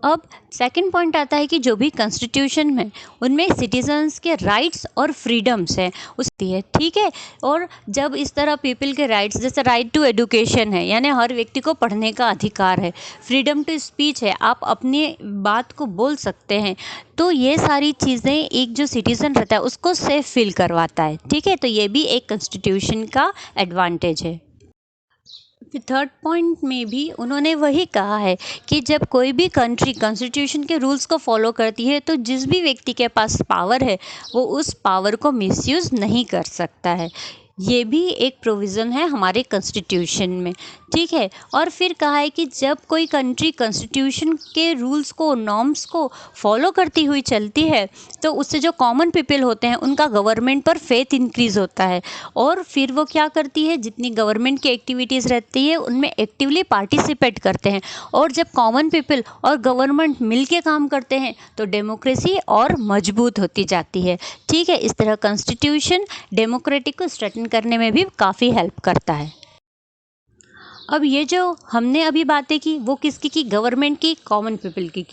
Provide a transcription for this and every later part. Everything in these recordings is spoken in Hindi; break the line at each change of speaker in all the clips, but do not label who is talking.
अब सेकंड पॉइंट आता है कि जो भी कॉन्स्टिट्यूशन में उनमें सिटीजन्स के राइट्स और फ्रीडम्स हैं उसकी है, ठीक है। और जब इस तरह पीपल के राइट्स, जैसे राइट टू एजुकेशन है, यानी हर व्यक्ति को पढ़ने का अधिकार है, फ्रीडम टू स्पीच है, आप अपनी बात को बोल सकते हैं, तो ये सारी चीज़ें एक जो सिटीज़न रहता है उसको सेफ फील करवाता है, ठीक है। तो ये भी एक कॉन्स्टिट्यूशन का एडवांटेज है। फिर थर्ड पॉइंट में भी उन्होंने वही कहा है कि जब कोई भी कंट्री कॉन्स्टिट्यूशन के रूल्स को फॉलो करती है तो जिस भी व्यक्ति के पास पावर है वो उस पावर को मिसयूज़ नहीं कर सकता है। ये भी एक प्रोविज़न है हमारे कॉन्स्टिट्यूशन में, ठीक है। और फिर कहा है कि जब कोई कंट्री कॉन्स्टिट्यूशन के रूल्स को, नॉर्म्स को फॉलो करती हुई चलती है तो उससे जो कॉमन पीपल होते हैं उनका गवर्नमेंट पर फेथ इंक्रीज़ होता है, और फिर वो क्या करती है, जितनी गवर्नमेंट की एक्टिविटीज़ रहती है उनमें एक्टिवली पार्टिसिपेट करते हैं। और जब कॉमन पीपल और गवर्नमेंट मिल के काम करते हैं तो डेमोक्रेसी और मजबूत होती जाती है, ठीक है। इस तरह कॉन्स्टिट्यूशन डेमोक्रेटिक को स्ट्रेटन करने में भी काफ़ी हेल्प करता है। अब ये जो हमने अभी बातें की वो किसकी की, गवर्नमेंट की, कॉमन पीपल की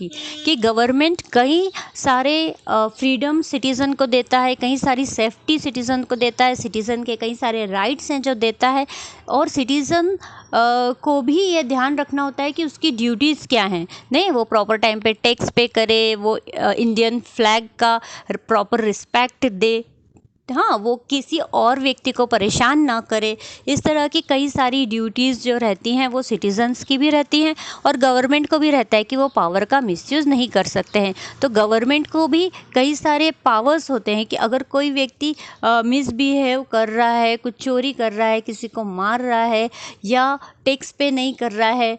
कि गवर्नमेंट कई सारे फ्रीडम सिटीज़न को देता है, कई सारी सेफ्टी सिटीज़न को देता है, सिटीज़न के कई सारे राइट्स हैं जो देता है, और सिटीज़न को भी ये ध्यान रखना होता है कि उसकी ड्यूटीज़ क्या हैं, नहीं वो प्रॉपर टाइम पे टैक्स पे करे, वो इंडियन फ्लैग का प्रॉपर रिस्पेक्ट दे, हाँ, वो किसी और व्यक्ति को परेशान ना करे। इस तरह की कई सारी ड्यूटीज़ जो रहती हैं वो सिटीज़न्स की भी रहती हैं, और गवर्नमेंट को भी रहता है कि वो पावर का मिसयूज़ नहीं कर सकते हैं। तो गवर्नमेंट को भी कई सारे पावर्स होते हैं कि अगर कोई व्यक्ति मिसबिहेव कर रहा है, कुछ चोरी कर रहा है, किसी को मार रहा है या टैक्स पे नहीं कर रहा है,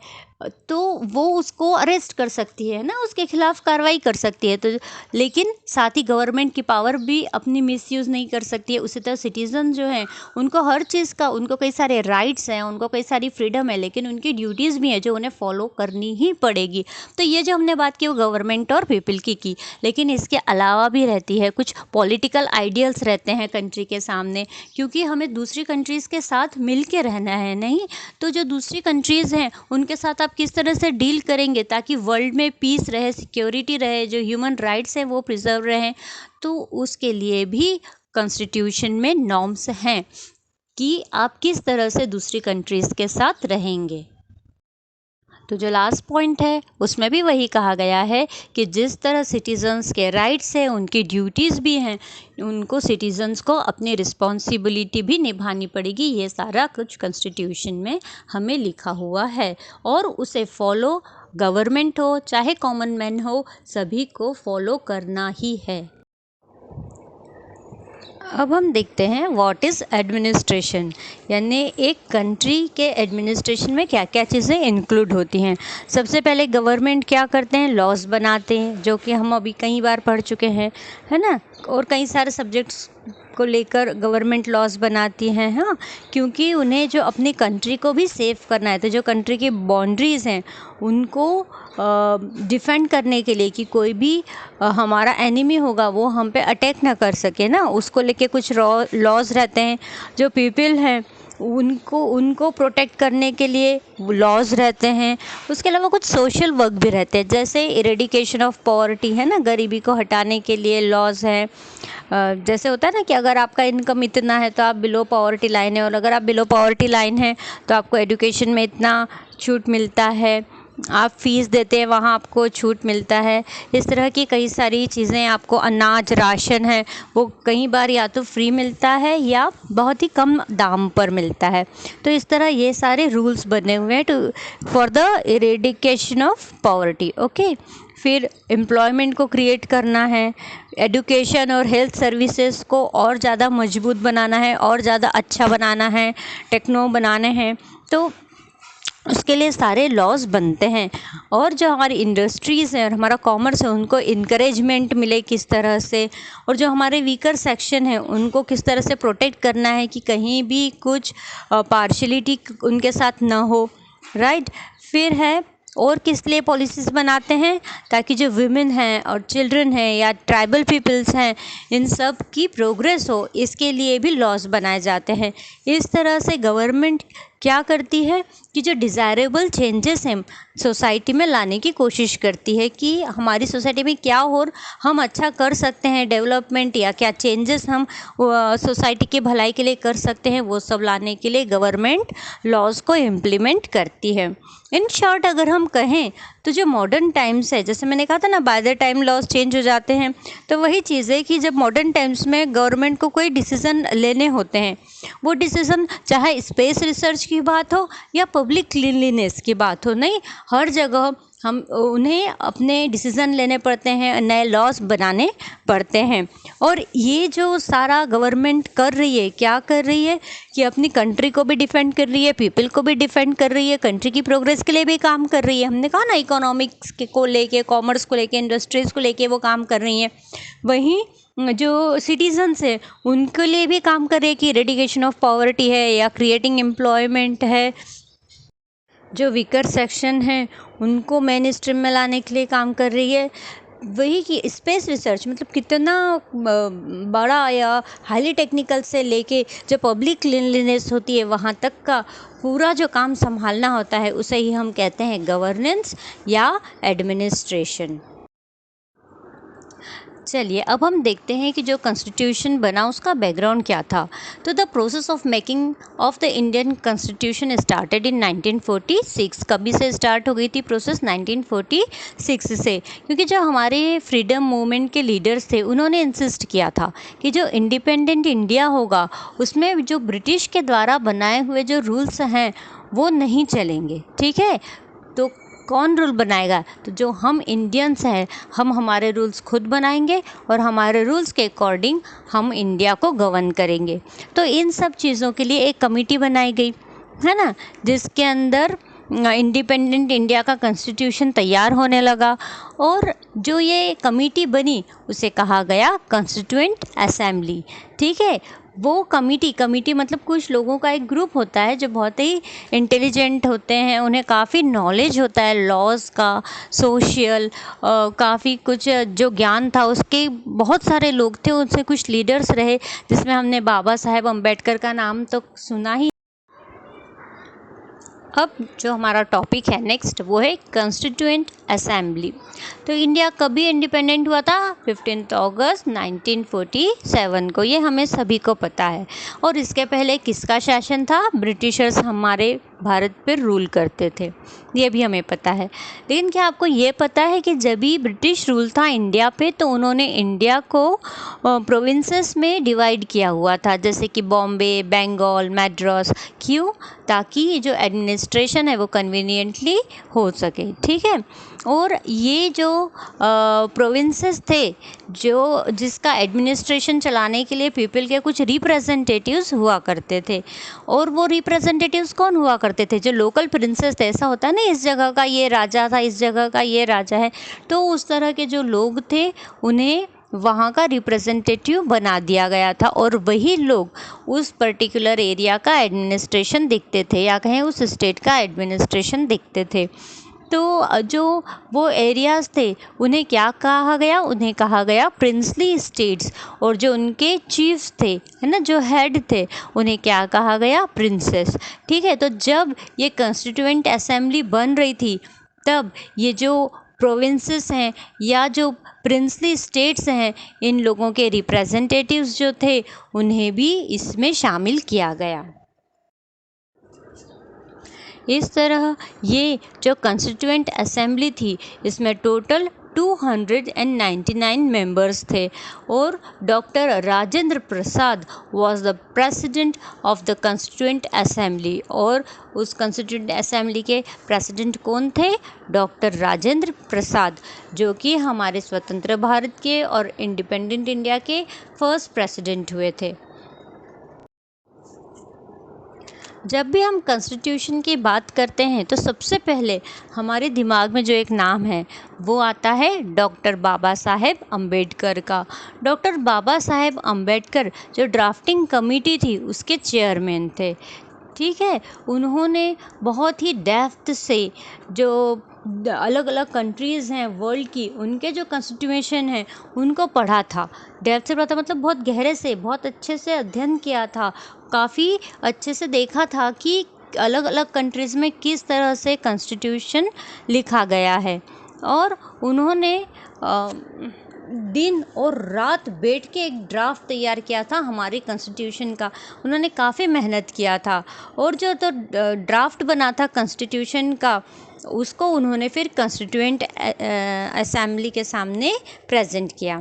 तो वो उसको अरेस्ट कर सकती है ना, उसके खिलाफ कार्रवाई कर सकती है। तो लेकिन साथ ही गवर्नमेंट की पावर भी अपनी मिसयूज़ नहीं कर सकती है। उसी तरह सिटीज़न जो हैं उनको हर चीज़ का, उनको कई सारे राइट्स हैं, उनको कई सारी फ्रीडम है, लेकिन उनकी ड्यूटीज़ भी हैं जो उन्हें फॉलो करनी ही पड़ेगी। तो ये जो हमने बात की वो गवर्नमेंट और पीपल की, लेकिन इसके अलावा भी रहती है, कुछ पॉलिटिकल आइडियल्स रहते हैं कंट्री के सामने, क्योंकि हमें दूसरी कंट्रीज़ के साथ मिल के रहना है, नहीं तो जो दूसरी कंट्रीज़ हैं उनके साथ आप किस तरह से डील करेंगे ताकि वर्ल्ड में पीस रहे, सिक्योरिटी रहे, जो ह्यूमन राइट्स हैं वो प्रिजर्व रहें, तो उसके लिए भी कॉन्स्टिट्यूशन में नॉर्म्स हैं कि आप किस तरह से दूसरी कंट्रीज़ के साथ रहेंगे। तो जो लास्ट पॉइंट है उसमें भी वही कहा गया है कि जिस तरह सिटीज़न्स के राइट्स हैं उनकी ड्यूटीज़ भी हैं, उनको सिटीज़न्स को अपनी रिस्पॉन्सिबिलिटी भी निभानी पड़ेगी। ये सारा कुछ कॉन्स्टिट्यूशन में हमें लिखा हुआ है, और उसे फॉलो गवर्नमेंट हो चाहे कॉमन मैन हो, सभी को फॉलो करना ही है। अब हम देखते हैं व्हाट इज़ एडमिनिस्ट्रेशन, यानी एक कंट्री के एडमिनिस्ट्रेशन में क्या क्या चीज़ें इंक्लूड होती हैं। सबसे पहले गवर्नमेंट क्या करते हैं, लॉज बनाते हैं, जो कि हम अभी कई बार पढ़ चुके हैं, है ना। और कई सारे सब्जेक्ट्स को लेकर गवर्नमेंट लॉज बनाती हैं, हाँ, क्योंकि उन्हें जो अपनी कंट्री को भी सेफ करना है, तो जो कंट्री की बाउंड्रीज़ हैं उनको डिफेंड करने के लिए कि कोई भी हमारा एनिमी होगा वो हम पे अटैक ना कर सके ना, उसको लेके कुछ लॉज रहते हैं। जो पीपल हैं उनको प्रोटेक्ट करने के लिए लॉज रहते हैं। उसके अलावा कुछ सोशल वर्क भी रहते हैं, जैसे इरेडिकेशन ऑफ पॉवर्टी है ना, गरीबी को हटाने के लिए लॉज हैं। जैसे होता है ना कि अगर आपका इनकम इतना है तो आप बिलो पॉवर्टी लाइन है, और अगर आप बिलो पॉवर्टी लाइन है तो आपको एजुकेशन में इतना छूट मिलता है, आप फीस देते हैं वहाँ आपको छूट मिलता है। इस तरह की कई सारी चीज़ें, आपको अनाज, राशन है वो कई बार या तो फ्री मिलता है या बहुत ही कम दाम पर मिलता है। तो इस तरह ये सारे रूल्स बने हुए हैं to for the eradication of poverty, okay. फिर एम्प्लॉयमेंट को क्रिएट करना है, एजुकेशन और हेल्थ सर्विसेज को और ज़्यादा मजबूत बनाना है, और ज़्यादा अच्छा बनाना है, टेक्नो बनाने हैं, तो उसके लिए सारे लॉज बनते हैं। और जो हमारी इंडस्ट्रीज़ हैं और हमारा कॉमर्स है उनको इनकरेजमेंट मिले किस तरह से, और जो हमारे वीकर सेक्शन है उनको किस तरह से प्रोटेक्ट करना है कि कहीं भी कुछ पार्शलिटी उनके साथ ना हो, राइट। फिर है और किस लिए पॉलिसीज़ बनाते हैं, ताकि जो वुमेन हैं और चिल्ड्रन हैं या ट्राइबल पीपल्स हैं इन सब की प्रोग्रेस हो, इसके लिए भी लॉज बनाए जाते हैं। इस तरह से गवर्नमेंट क्या करती है कि जो डिज़ायरेबल चेंजेस हैं सोसाइटी में लाने की कोशिश करती है कि हमारी सोसाइटी में क्या और हम अच्छा कर सकते हैं, डेवलपमेंट या क्या चेंजेस हम सोसाइटी की भलाई के लिए कर सकते हैं, वो सब लाने के लिए गवर्नमेंट लॉज को इम्प्लीमेंट करती है। इन शॉर्ट अगर हम कहें तो जो मॉडर्न टाइम्स है, जैसे मैंने कहा था ना, by the time laws change हो जाते हैं, तो वही चीज़ है कि जब मॉडर्न टाइम्स में गवर्नमेंट को कोई डिसीज़न लेने होते हैं, वो डिसीज़न चाहे स्पेस रिसर्च की बात हो या पब्लिक क्लीनलीनेस की बात हो, नहीं, हर जगह हम उन्हें अपने डिसीज़न लेने पड़ते हैं, नए लॉज बनाने पड़ते हैं। और ये जो सारा गवर्नमेंट कर रही है, क्या कर रही है कि अपनी कंट्री को भी डिफेंड कर रही है, पीपल को भी डिफेंड कर रही है, कंट्री की प्रोग्रेस के लिए भी काम कर रही है। हमने कहा ना, इकोनॉमिक्स को लेके, कॉमर्स को लेके, इंडस्ट्रीज़ को लेके वो काम कर रही हैं। वहीं जो सिटीजन्स है उनके लिए भी काम कर रही है कि इरेडिकेशन ऑफ पॉवर्टी है या क्रिएटिंग एम्प्लॉयमेंट है। जो वीकर सेक्शन हैं उनको मेन स्ट्रीम में लाने के लिए काम कर रही है। वही कि स्पेस रिसर्च मतलब कितना बड़ा या हाईली टेक्निकल से लेके जो पब्लिक क्लीनलीनेस होती है वहाँ तक का पूरा जो काम संभालना होता है उसे ही हम कहते हैं गवर्नेंस या एडमिनिस्ट्रेशन। चलिए अब हम देखते हैं कि जो कॉन्स्टिट्यूशन बना उसका बैकग्राउंड क्या था। तो the process of making of the Indian constitution started in 1946। कभी से स्टार्ट हो गई थी प्रोसेस? 1946 से, क्योंकि जो हमारे फ्रीडम मूवमेंट के लीडर्स थे उन्होंने इंसिस्ट किया था कि जो इंडिपेंडेंट इंडिया होगा उसमें जो ब्रिटिश के द्वारा बनाए हुए जो रूल्स हैं वो नहीं चलेंगे। ठीक है, तो कौन रूल बनाएगा? तो जो हम इंडियंस हैं हम हमारे रूल्स खुद बनाएंगे और हमारे रूल्स के अकॉर्डिंग हम इंडिया को गवर्न करेंगे। तो इन सब चीज़ों के लिए एक कमेटी बनाई गई है ना, जिसके अंदर इंडिपेंडेंट इंडिया का कॉन्स्टिट्यूशन तैयार होने लगा। और जो ये कमेटी बनी उसे कहा गया कॉन्स्टिट्यूएंट असेंबली। ठीक है, वो कमेटी मतलब कुछ लोगों का एक ग्रुप होता है जो बहुत ही इंटेलिजेंट होते हैं, उन्हें काफ़ी नॉलेज होता है लॉज का, सोशल, काफ़ी कुछ जो ज्ञान था उसके बहुत सारे लोग थे, उनसे कुछ लीडर्स रहे, जिसमें हमने बाबा साहेब अम्बेडकर का नाम तो सुना ही। अब जो हमारा टॉपिक है नेक्स्ट वो है कॉन्स्टिट्यूएंट असेंबली। तो इंडिया कभी इंडिपेंडेंट हुआ था? 15 अगस्त 1947 को, ये हमें सभी को पता है। और इसके पहले किसका शासन था? ब्रिटिशर्स हमारे भारत पर रूल करते थे, ये भी हमें पता है। लेकिन क्या आपको ये पता है कि जब भी ब्रिटिश रूल था इंडिया पे तो उन्होंने इंडिया को प्रोविंसेस में डिवाइड किया हुआ था, जैसे कि बॉम्बे, बंगाल, मद्रास। क्यों? ताकि ये जो एडमिनिस्ट्रेशन है वो कन्वीनियंटली हो सके। ठीक है, और ये जो प्रोविंसेस थे जो जिसका एडमिनिस्ट्रेशन चलाने के लिए पीपल के कुछ रिप्रेजेंटेटिव्स हुआ करते थे। और वो रिप्रेजेंटेटिव्स कौन हुआ करते थे? जो लोकल प्रिंसेस थे। ऐसा होता है ना, इस जगह का ये राजा था, इस जगह का ये राजा है, तो उस तरह के जो लोग थे उन्हें वहाँ का रिप्रेजेंटेटिव बना दिया गया था। और वही लोग उस पर्टिकुलर एरिया का एडमिनिस्ट्रेशन देखते थे या कहें उस स्टेट का एडमिनिस्ट्रेशन देखते थे। तो जो वो एरियाज़ थे उन्हें क्या कहा गया? उन्हें कहा गया प्रिंसली स्टेट्स। और जो उनके चीफ्स थे, है ना, जो हेड थे, उन्हें क्या कहा गया? प्रिंसेस। ठीक है, तो जब ये कॉन्स्टिट्यूएंट असेंबली बन रही थी तब ये जो प्रोविंसेस हैं या जो प्रिंसली स्टेट्स हैं, इन लोगों के रिप्रेजेंटेटिव्स जो थे उन्हें भी इसमें शामिल किया गया। इस तरह ये जो कॉन्स्टिट्यूएंट असेंबली थी इसमें टोटल 299 मेंबर्स थे। और doctor Rajendra Prasad was the president of the constituent assembly. और उस कॉन्स्टिट्यूएंट असेंबली के प्रेसिडेंट कौन थे? डॉक्टर राजेंद्र प्रसाद, जो कि हमारे स्वतंत्र भारत के और इंडिपेंडेंट इंडिया के फर्स्ट प्रेसिडेंट हुए थे। जब भी हम कॉन्स्टिट्यूशन की बात करते हैं तो सबसे पहले हमारे दिमाग में जो एक नाम है वो आता है डॉक्टर बाबा साहेब अम्बेडकर का। डॉक्टर बाबा साहेब अम्बेडकर जो ड्राफ्टिंग कमेटी थी उसके चेयरमैन थे। ठीक है, उन्होंने बहुत ही डेप्थ से जो अलग अलग कंट्रीज़ हैं वर्ल्ड की, उनके जो कॉन्स्टिट्यूशन है उनको पढ़ा था। डेप्थ से पढ़ा था मतलब बहुत गहरे से, बहुत अच्छे से अध्ययन किया था, काफ़ी अच्छे से देखा था कि अलग अलग कंट्रीज़ में किस तरह से कॉन्स्टिट्यूशन लिखा गया है। और उन्होंने दिन और रात बैठ के एक ड्राफ्ट तैयार किया था हमारे कॉन्स्टिट्यूशन का। उन्होंने काफ़ी मेहनत किया था और जो तो ड्राफ्ट बना था कॉन्स्टिट्यूशन का, उसको उन्होंने फिर कॉन्स्टिट्यूएंट असेंबली के सामने प्रेजेंट किया।